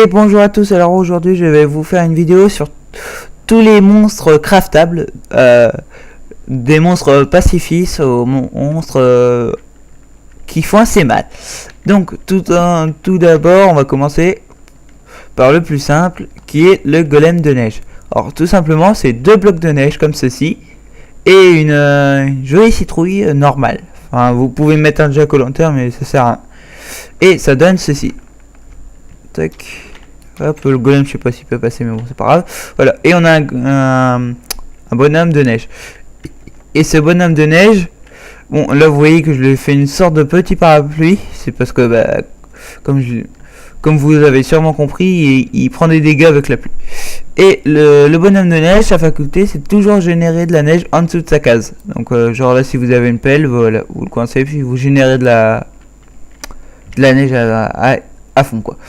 Et bonjour à tous, alors aujourd'hui je vais vous faire une vidéo sur tous les monstres craftables, des monstres pacifistes aux monstres qui font assez mal. Donc tout d'abord on va commencer par le plus simple qui est le golem de neige. Alors tout simplement c'est 2 blocs de neige comme ceci et une jolie citrouille normale. Enfin vous pouvez mettre un jack au lanterne mais ça sert à rien. Et ça donne ceci. Tac. Hop, le golem, je sais pas s'il peut passer, mais bon, c'est pas grave. Voilà, et on a un bonhomme de neige. Et ce bonhomme de neige, bon, là vous voyez que je lui ai fait une sorte de petit parapluie. C'est parce que, bah, comme vous avez sûrement compris, il prend des dégâts avec la pluie. Et le bonhomme de neige, sa faculté, c'est toujours générer de la neige en dessous de sa case. Donc, genre là, si vous avez une pelle, voilà, vous le coincez, puis vous générez de la neige à fond, quoi.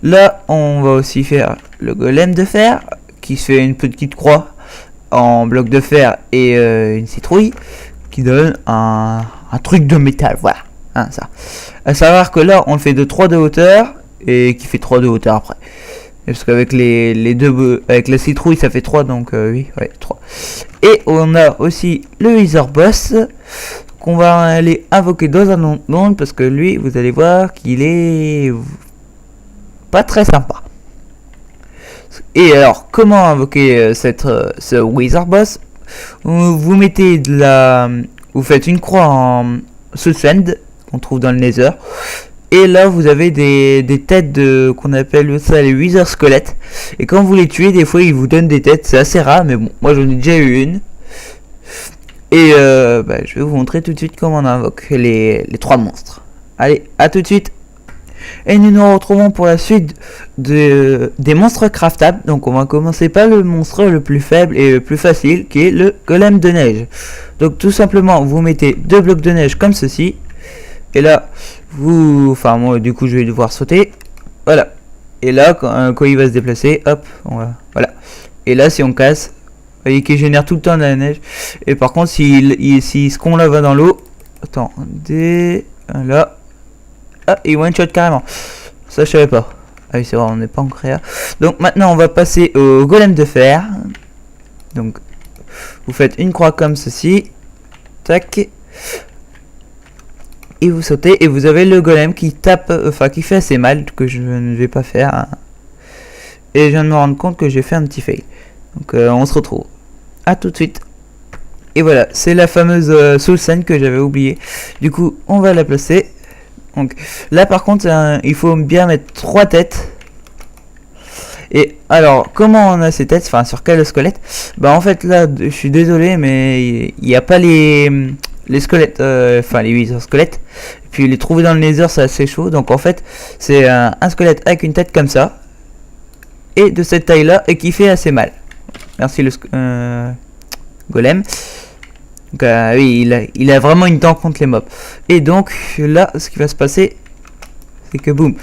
Là on va aussi faire le golem de fer qui se fait une petite croix en bloc de fer et une citrouille qui donne un truc de métal, voilà, hein, ça. À savoir que là on le fait de 3 de hauteur et qui fait 3 de hauteur après, parce qu'avec les deux avec la citrouille ça fait 3, donc oui, ouais, 3. Et on a aussi le Wither Boss qu'on va aller invoquer dans un monde, parce que lui vous allez voir qu'il est pas très sympa. Et alors comment invoquer ce Wither Boss? Vous mettez vous faites une croix en Soul Sand qu'on trouve dans le Nether, et là vous avez des têtes qu'on appelle ça les Wither squelettes, et quand vous les tuez des fois ils vous donnent des têtes. C'est assez rare mais bon, moi j'en ai déjà eu une. Et bah, je vais vous montrer tout de suite comment on invoque les 3 monstres. Allez, à tout de suite. Et nous nous retrouvons pour la suite des monstres craftables. Donc on va commencer par le monstre le plus faible et le plus facile, qui est le golem de neige. Donc tout simplement vous mettez 2 blocs de neige comme ceci. Et là enfin moi du coup je vais devoir sauter. Voilà. Et là quand il va se déplacer, hop, voilà. Et là si on casse, vous voyez qu'il génère tout le temps de la neige. Et par contre si ce con là va dans l'eau, attendez, là. Ah, il one shot carrément. Ça je savais pas. Ah oui c'est vrai, on n'est pas en créa. Donc maintenant on va passer au golem de fer. Donc vous faites une croix comme ceci. Tac. Et vous sautez et vous avez le golem qui tape, enfin qui fait assez mal, que je ne vais pas faire, hein. Et je viens de me rendre compte que j'ai fait un petit fail. Donc on se retrouve. À tout de suite. Et voilà, c'est la fameuse Soul Sand que j'avais oublié. Du coup on va la placer. Donc là par contre il faut bien mettre 3 têtes. Et alors comment on a ces têtes, enfin sur quel squelette? Bah en fait là je suis désolé mais il n'y a pas les squelettes, enfin les 8 squelettes. Et puis les trouver dans le nether c'est assez chaud. Donc en fait c'est un squelette avec une tête comme ça et de cette taille là et qui fait assez mal. Merci le golem. Donc oui, il a vraiment une dent contre les mobs. Et donc là, ce qui va se passer, c'est que boum.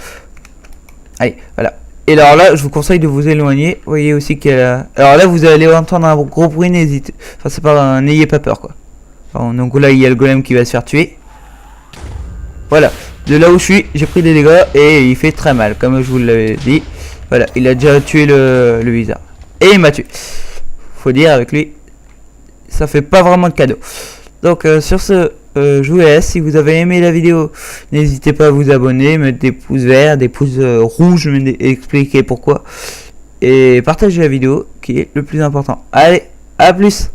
Allez, voilà. Et alors là, je vous conseille de vous éloigner. Vous voyez aussi qu'il y a... Alors là, vous allez entendre un gros bruit, n'hésitez. Enfin, c'est pas... n'ayez pas peur, quoi. Alors, donc là, il y a le golem qui va se faire tuer. Voilà. De là où je suis, j'ai pris des dégâts et il fait très mal, comme je vous l'avais dit. Voilà, il a déjà tué le wizard. Et il m'a tué. Faut dire, avec lui, ça fait pas vraiment de cadeau. Donc sur ce, je vous laisse. Si vous avez aimé la vidéo, n'hésitez pas à vous abonner, mettre des pouces verts, des pouces rouges, expliquer pourquoi, et partager la vidéo qui est le plus important. Allez, à plus.